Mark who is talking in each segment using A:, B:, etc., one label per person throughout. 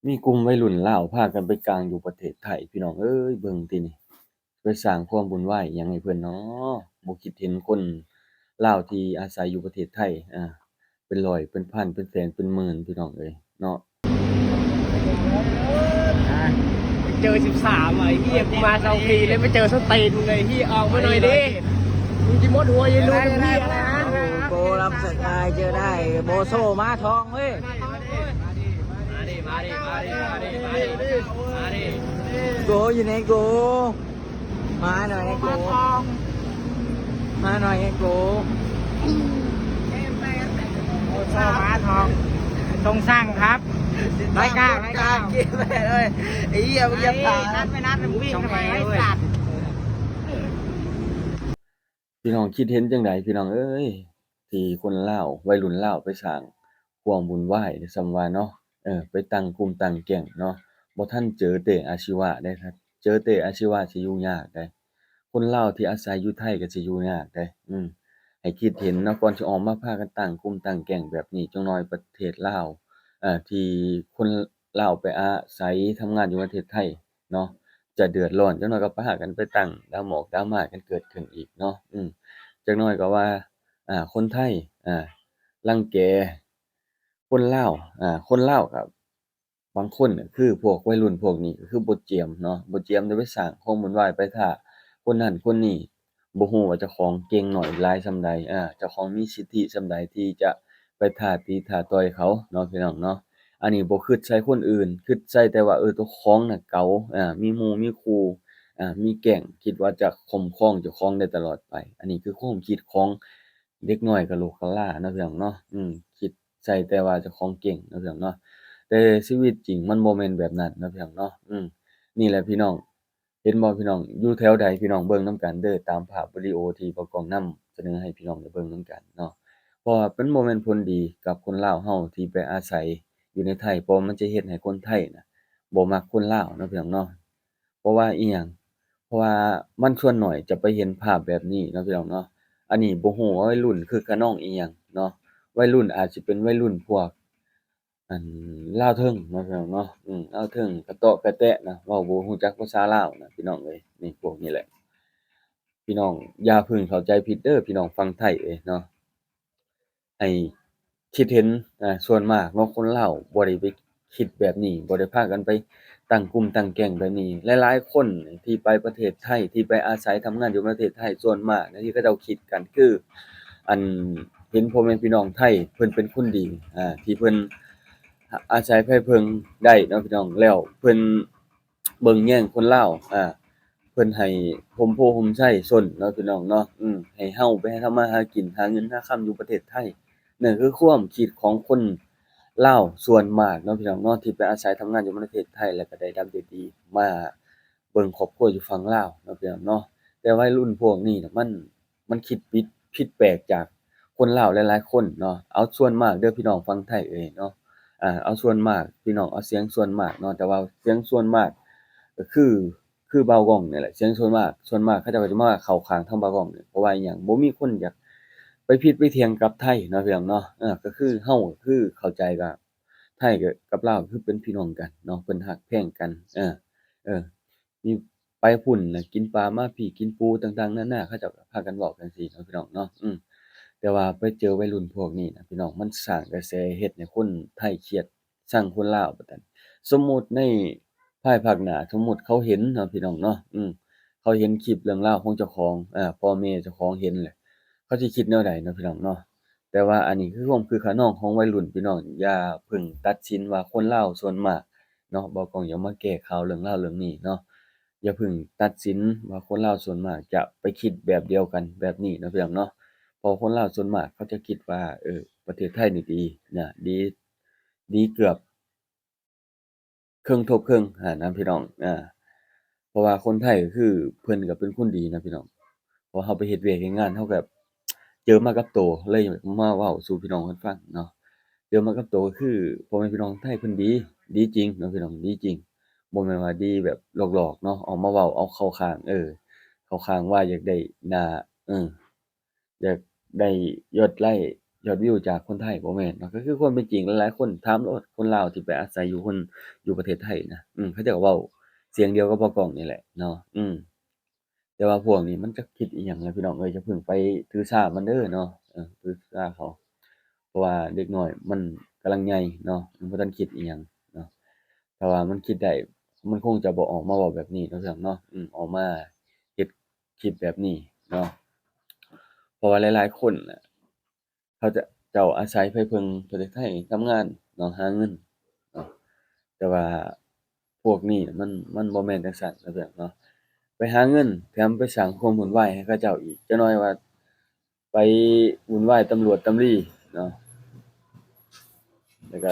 A: มีกลุ่มวัยรุ่นลาวพากันไปกางอยู่ประเทศไทยพี่น้องเอ้ยเบิ่งตินี่ไปสร้างความวุ่นวายอิหยังให้เพิ่นน้อบ่คิดเห็นคนลาวที่อาศัยอยู่ประเทศไทยเป็นร้อยเป็นพันเป็นแสนเป็นหมื่นพี่น้องเอ้ยเนาะ
B: เจอ13ไอ้เหี้ยกูมา2 ปีเลยไม่เจอสตีนมึงเลยเหี้ยออกมาหน่อยดิมึงจิมดหัวยันรู้เป็นเหี้ยอะไรนะ
C: โบรับสกายเจอได้โบโซมาทองเว้ยโกอยู่ในโกมาหน่อยไอ้โกมาหน่อยไอ้โก
B: โอ้ชอบม้าทองทรงสร้างครับร้อยเก้า
C: กินไปเลยไอ้เหี้ยมึงจะตาย
B: นัดไม่นัดมึงวิ่งทำไมไอ้สัตว์
A: พี่น้องคิดเห็นจั่งใดพี่น้องเอ้ยที่คนลาววัยรุ่นลาวไปสร้างความวุ่นวายส่ำว่าเนาะไปตั้งกลุ่มตั้งแก๊งเนาะบ่ทันเจอแต่อาชีวะเด้ครับเจอแต่อาชีวะสิอยู่ยากเด้คนลาวที่อาศัยอยู่ไทยก็สิอยู่ยากเด้ให้คิดเห็นเนาะก่อนสิออกมาพากันตั้งกลุ่มตั้งแก๊งแบบนี้จักหน่อยประเทศลาวที่คนลาวไปอาศัยทำงานอยู่ประเทศไทยเนาะจะเดือดร้อนจักหน่อยก็พากันไปตั้งดราหมอกดราม่ากันเกิดขึ้นอีกเนาะจักหน่อยก็ว่าคนไทยรังแกคนลาวคนลาวก็บางคนน่ะคือพวกวัยรุ่นพวกนี้ก็คือบ่เจียมเนาะบ่เจียมจะไปสร้างความวุ่นวายไปถ้าคนนั้นคนนี้บ่ฮู้ว่าเจ้าของเก่งน้อยหลายส่ำใดเจ้าของมีสิทธิส่ำใดที่จะไปท้าตีท้าต่อยเขาเนาะพี่น้องเนาะอันนี้บ่คิดใส่คนอื่นคิดใส่แต่ว่าเจ้าของน่ะเก๋ามีหมู่มีครูมีแก๊งคิดว่าจะคุ้มครองเจ้าของได้ตลอดไปอันนี้คือความคิดของเด็กน้อยกะโหลกกะลาเนาะพี่น้องเนาะคิดใส่แต่ว่าเจ้าของเก่งเนาะพี่น้องเนาะ แต่ชีวิตจริงมันบ่แม่นแบบนั้นเนาะพี่น้องเนาะนี่แหละพี่น้องเห็นบ่พี่น้องอยู่แถวใดพี่น้องเบิ่งนำกันเด้อตามภาพวิดีโอที่บ่กล้องนำเสนอให้พี่น้องได้เบิ่งนำกันเนาะเพราะว่ามันบ่แม่นผลดีกับคนลาวเราที่ไปอาศัยอยู่ในไทยเพราะมันจะเฮ็ดให้คนไทยน่ะบ่มักคนลาวเนาะพี่น้องเนาะเพราะว่าอิหยังเพราะว่ามันส่วนน้อยจะไปเห็นภาพแบบนี้เนาะพี่น้องเนาะอันนี้บ่ฮู้ว่าวัยรุ่นคึกคะนองอิหยังเนาะวัยรุ่นอาจสิเป็นวัยรุ่นพวก อันลาวเทิงเนาะพี่น้องเนาะลาวเทิงกะเตาะกะแตะนะเว้าบ่รู้จักภาษาลาวนะพี่น้องเอ้ยนี่พวกนี้แหละพี่น้องอย่าเพิ่งเข้าใจผิดเด้อพี่น้องฝั่งไทยเอ้ยเนาะให้คิดเห็นส่วนมากเนาะคนลาวบ่ได้ไปคิดแบบนี้บ่ได้พากันไปตั้งกลุ่มตั้งแก๊งแบบนี้หลายๆคนที่ไปประเทศไทยที่ไปอาศัยทำงานอยู่ประเทศไทยส่วนมากนะที่เขาเจ้าคิดกันคืออันเห็นพ่อแม่พี่น้องไทยเพิ่นเป็นคนดีที่เพิ่น อาศัยไผเพิงได้เนาะพี่น้องแล้วเพิ่นเบิ่งแย่งคนลาวเพิ่นให้ร่มโพร่มไทรซนเนาะพี่น้องเนาะให้เราไปทำมาหากินหาเงินหาค่ำอยู่ประเทศไทยนั่นคือความคิดของคนลาวส่วนมากเนาะพี่น้องเนาะที่ไปอาศัยทำงานอยู่ประเทศไทยแล้วก็ได้ดับได้ดีมาเบิ่งครอบครัวอยู่ฝั่งลาวเนาะพี่น้องเนาะแต่วัยรุ่นพวกนี้น่ะมันคิดผิดแปลกจากคนลาวหลายๆคนเนาะเอาส่วนมากเด้อพี่น้องฝั่งไทยเอยเนาะ เอาส่วนมากพี่น้องเอาเสียงส่วนมากเนาะแต่ว่าเสียงส่วนมากก็คือเบาก้องนี่แหละเสียงส่วนมากเขาเจ้าก็จะมาเข้าข้างทางเบาก้องนี่เพราะว่าอิหยังบ่มีคนอยากไปผิดไปเถียงกับไทยเนาะพี่น้องเนาะก็คือเราก็คือเข้าใจว่าไทยกับลาวคือเป็นพี่น้องกันเนาะเพิ่นรักแพงกันเออมีไปพุ่นน่ะกินปลามาพี่กินปูต่างๆนานาเขาเจ้าก็พากันเว้าจั่งซี้เนาะพี่น้องเนาะแต่ว่าไปเจอวัยรุ่นพวกนี้น่ะพี่น้องมันสร้างกระแสเฮ็ดให้คนไทยเครียดซังคนลาวบัดนั้นสมมุติในภายภาคหน้าสมมุติเขาเห็นเนาะพี่น้องเนาะเขาเห็นคลิปเรื่องราวของเจ้าของพ่อแม่เจ้าของเห็นแหละเขาสิคิดแนวใดเนาะพี่น้องเนาะแต่ว่าอันนี้คือความคึกคะนองของวัยรุ่นพี่น้องอย่าเพิ่งตัดสินว่าคนลาวส่วนมากเนาะบ่ต้องอย่ามาแก้ข่าวเรื่องราวเรื่องนี้เนาะอย่าเพิ่งตัดสินว่าคนลาวส่วนมากจะไปคิดแบบเดียวกันแบบนี้เนาะพี่น้องเนาะ พอคนลาวส่วนมากเขาจะคิดว่าประเทศไทยนี่ดีนะดีเกือบครึ่งทบครึ่งนะพี่น้องเพราะว่าคนไทยก็คือเพิ่นก็เป็นคนดีนะพี่น้องพอเราไปเฮ็ดเวียกเฮ็ดงานเราก็เจอมากับตัวเลยมาเว้าสู่พี่น้องเพิ่นฟังเนาะเจอมากับตัวก็คือพ่อแม่พี่น้องไทยเพิ่นดีจริงเนาะพี่น้องดีจริงบ่แม่นว่าดีแบบหลอกๆเนาะเอามาเว้าเอาเข้าข้างเข้าข้างว่าอยากได้หน้าเออ อยากได้ยศไล่ ยอดวิวจากคนไทยบ่แม่นเนาะก็คือความเป็นจริงหลายๆคนถามโลดคนลาวที่ไปอาศัยอยู่ประเทศไทยนะเขาเจ้าก็เว้าเสียงเดียวกับบ่กล้องนี่แหละเนาะแต่ว่าพวกนี้มันจักคิดอิหยังล่ะพี่น้องเอ้ยอย่าเพิ่งไปถือสามันเด้อเนาะถือสาเขาเพราะว่าเด็กน้อยมันกำลังใหญ่เนาะมันบ่ทันคิดอิหยังเนาะถ้าว่ามันคิดได้มันคงจะบ่ออกมาเว้าแบบนี้เนาะเพื่อนเนาะออกมาเฮ็ดคลิปแบบนี้เนาะเพราะว่าหลายๆคนน่ะ เขาจะเจ้าอาศัยไผเพิ่งประเทศไทยทำงานเนาะหาเงินเนาะแต่ว่าพวกนี้น่ะมันบ่แม่นจังซั้นนะเพื่อนเนาะไปหาเงินแถมไปสร้างความวุ่นวายให้เขาเจ้าอีกจักหน่อยว่าไปวุ่นวายตำรวจตำรีเนาะแล้วก็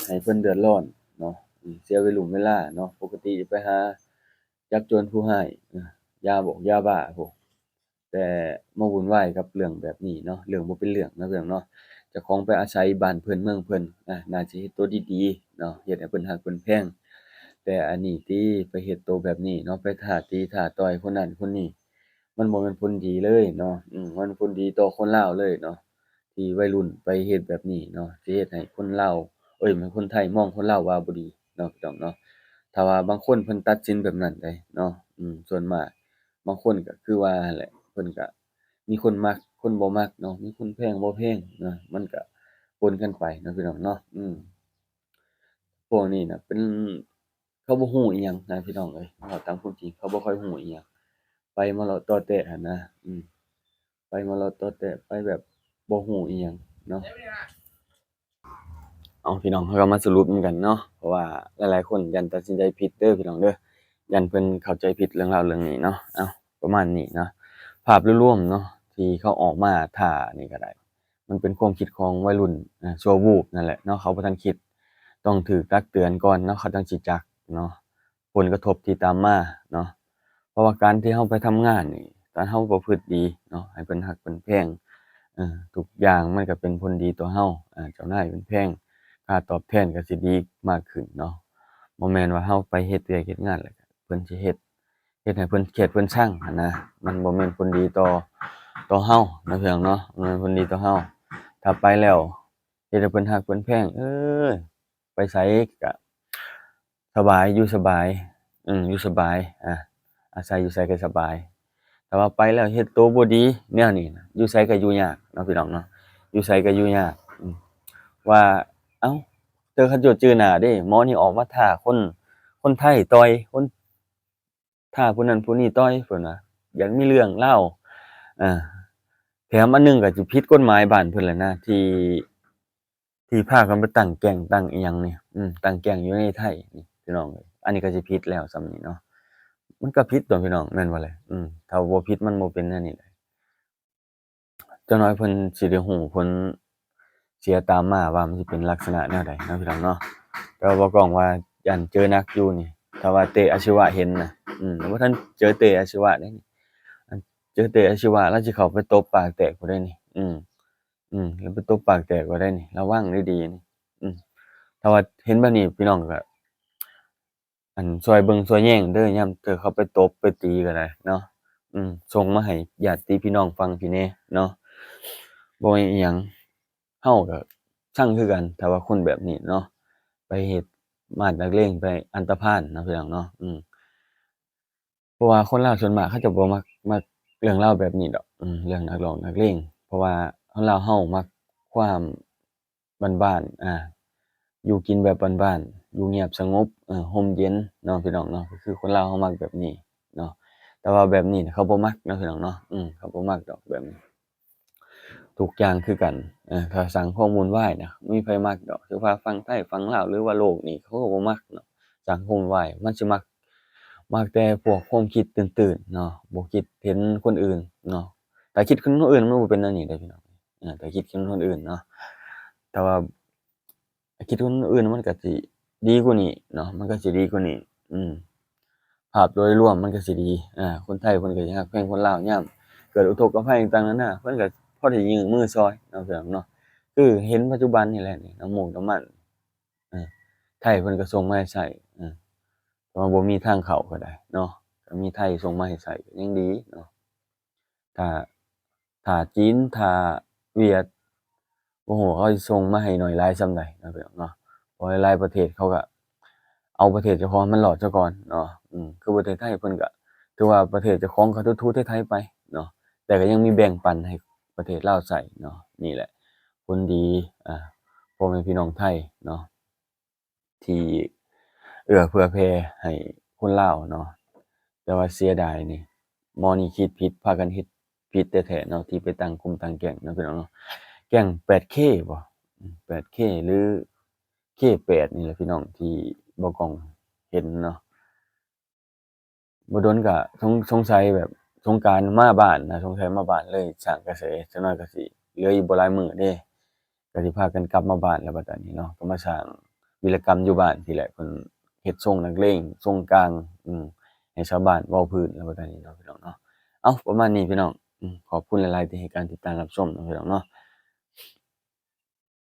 A: ให้เพิ่นเดือดร้อนเนาะเสียเวลาเนาะปกติไปหาจับโจรผู้ร้ายยาบ้าพวก แต่มาวุ่นวายกับเรื่องแบบนี้เนาะเรื่องบ่เป็นเรื่องเนาะเรื่องเนาะเจ้าของไปอาศัยบ้านเพิ่นเมืองเพิ่นน่าสิเฮ็ดตัวดีๆเนาะเฮ็ดให้เพิ่นฮักเพิ่นแพงแต่อันนี้ติไปเฮ็ดตัวแบบนี้เนาะไปท้าตีท้าต่อยคนนั้นคนนี้มันบ่แม่นผลดีเลยเนาะมันผลดีต่อคนลาวเลยเนาะที่วัยรุ่นไปเฮ็ดแบบนี้เนาะสิเฮ็ดให้คนลาวแม่นคนไทยมองคนลาวว่าบ่ดีเนาะพี่น้องเนาะถ้าว่าบางคนเพิ่นตัดสินแบบนั้นได้เนาะส่วนมาก บางคนก็คือว่าหั้นแหละเพิ่นก็มีคนมักคนบ่มักเนาะมีคนแพงบ่แพงนะมันก็ปนกันไปเนาะพี่น้องเนาะพวกนี้น่ะเป็นเขาบ่ฮู้อิหยังนะพี่น้องเอ้ยเว้าตามความจริงเขาบ่ค่อยฮู้อิหยังไปมาเลาะตอแตะหั้นนะไปมาเลาะตอแตะไปแบบบ่ฮู้อิหยังเนาะเอาพี่น้องเราก็มาสรุปนำกันเนาะเพราะว่าหลายๆคนยันตัดสินใจผิดเด้อพี่น้องเด้อยันเพิ่นเข้าใจผิดเรื่องราวเรื่องนี้เนาะประมาณนี้เนาะ ภาพรวมๆเนาะที่เขาออกมาท่านี่ก็ได้มันเป็นความคิดของวัยรุ่นชั่ววูบนั่นแหละเนาะเขาบ่ทันคิดต้องถูกตักเตือนก่อนเนาะเขาจั่งสิจักเนาะผลกระทบที่ตามมาเนาะเพราะว่าการที่เราไปทำงานนี่การเราประพฤติดีเนาะให้เพิ่นรักเพิ่นแพงทุกอย่างมันก็เป็นผลดีต่อเราเจ้านายเพิ่นแพงค่าตอบแทนก็สิดีมากขึ้นเนาะบ่แม่นว่าเราไปเฮ็ดเวียกเฮ็ดงานแล้วก็เพิ่นสิเฮ็ดให้เพิ่นเกลียดเพิ่นชังหั้นนะมันบ่แม่นผลดีต่อเฮานะเพียงเนาะบ่แม่นผลดีต่อเฮาถ้าไปแล้วเฮ็ดให้เพิ่นรักเพิ่นแพงไปไสก็สบายอยู่สบายอยู่สบายอาศัยอยู่ไสก็สบายแต่ว่าไปแล้วเฮ็ดตัวบ่ดีแนวนี้น่ะอยู่ไสก็อยู่ยากเนาะพี่น้องเนาะอยู่ไสก็อยู่ยากว่าเอ้าเจอเขาโจดจื้อหน้าเด้หมอนี่ออกมาท่าคนไทยต่อยถ้าผู้นั้นผู้นี้ต่อยเพิ่นว่าอยากมีเรื่องเล่าอาแถมอันหนึ่งก็สิผิดกฎหมายบ้านเพิ่นแหละนะที่พากันไปตั้งแก๊งตั้งอิหยังนี่ตั้งแก๊งอยู่ในไทยนี่พี่น้องเอ้ยอันนี้ก็สิผิดแล้วส่ำนี้เนาะมันก็ผิดตั่วพี่น้องแม่นบ่ล่ะถ้าบ่ผิดมันบ่เป็นแนวนี้เลยจักหน่อยเพิ่นสิได้ฮู้ผลเสียตามมาว่ามันสิเป็นลักษณะแนวใดเนาะพี่น้องเนาะแต่ว่าบ่กล้องว่ายันเจอหนักอยู่นี่ถ้าว่าเตอาชีวะเห็นน่ะบ่ทันเจอเตอาชีวะเดะนี่ อันเจอแต่อาชีวะเลาสิเข้าไปตบปากแตกพู้นเด้นี่แล้วไปตบปากแตกพู้นได้นี่ระวังดีๆนี่อืมถ้าว่าเห็นแบบนี้พี่น้องก็ช่วยเบิ่งช่วยแย้งเด้อยามเธอเขาไปตบไปตีก็ได้เนาะส่งมาให้ญาติพี่น้องฟังพี่แหน่เนาะบ่ว่าอิหยังเฮาก็ชังคือกันถ้าว่าคนแบบนี้เนาะไปเฮ็ดมาดนักเลงไปอันธพาลเนาะพี่น้องเนาะเพราะว่าคนลาวส่วนมากเขาจะบ่มักเรื่องราวแบบนี้ดอกเรื่องนักร้องนักเลงเพราะว่าคนลาวเรามักความบ้านๆอยู่กินแบบบ้านๆอยู่เงียบสงบร่มเย็นเนาะพี่น้องเนาะก็คือคนลาวเรามักแบบนี้เนาะแต่ว่าแบบนี้น่ะเขาบ่มักเนาะพี่น้องเนาะเขาบ่มักดอกแบบนี้ทุกอย่างคือกันถ้าสร้างความวุ่นวายน่ะบ่มีไผมักดอกสิว่าฝั่งไทยฝั่งลาวหรือว่าโลกนี่เขาก็บ่มักเนาะสร้างความวุ่นวายมันสิมักแต่พวกความคิดตื่นๆเนาะบ่คิดเห็นคนอื่นเนาะถ้าคิดเห็นคนอื่นมันบ่เป็นแนวนี้เด้อพี่น้องถ้าคิดเห็นคนอื่นเนาะแต่ว่าคิดคนอื่นมันก็สิดีกว่านี้เนาะมันก็สิดีกว่านี้ภาพโดยรวมมันก็สิดีคนไทยเพิ่นก็สิรักแพงคนลาวยามเกิดอุทกภัยต่างๆนานาเพิ่นก็พอได้ยื่นมือช่วยเนาะพี่น้องเนาะคือเห็นปัจจุบันนี่แหละนี่น้ำมูกน้ำมันเออไทยเพิ่นก็ส่งมาให้ใช้แต่ว่าบ่มีทางเข้าก็ได้เนาะก็มีไทยส่งมาให้ใช้ก็ยังดีเนาะถ้าถ้าจีนถ้า เวียดบ่ฮู้ว่าเขาสิส่งมาให้น้อยหลายส่ำใดเนาะพี่น้องเนาะเพราะหลายๆประเทศเขาก็เอาประเทศเจ้าของให้มันรอดซะก่อนเนาะคือประเทศไทยเพิ่นก็ถือว่าประเทศเจ้าของก็ทูๆไทยๆไปเนาะแต่ก็ยังมีแบ่งปันให้ประเทศลาวใช้เนาะนี่แหละผลดีพ่อแม่พี่น้องไทยเนาะที่เอื้อเฟื้อแผ่ให้คนลาวเนาะแต่ว่าเสียดายนี่หมอนี่คิดผิดพากันเฮ็ดผิดแท้ๆเนาะที่ไปตั้งกลุ่มตั้งแก๊งเนาะพี่น้องเนาะแก๊ง 8K บ่8K หรือ K8 นี่แหละพี่น้องที่บ่กล้องเห็นเนาะบ่โดนก็สงสัยแบบสงกรานต์มาบ้านนะสงสัยมาบ้านเลยสร้างกระแสจักหน่อยก็สิเหลืออีกบ่หลายมื้อเด้ก็สิพากันกลับมาบ้านแล้วบัดตอนนี้เนาะก็มาสร้างวีรกรรมอยู่บ้านพี่แหละเพิ่นเฮ็ดทรงนักเลงทรงกลางให้ชาวบ้านเว้าพื้นแล้วบัดตอนนี้เนาะพี่น้องเนาะเอ้าประมาณนี้พี่น้องขอบคุณหลายๆที่ให้การติดตามรับชมเนาะพี่น้องเนาะ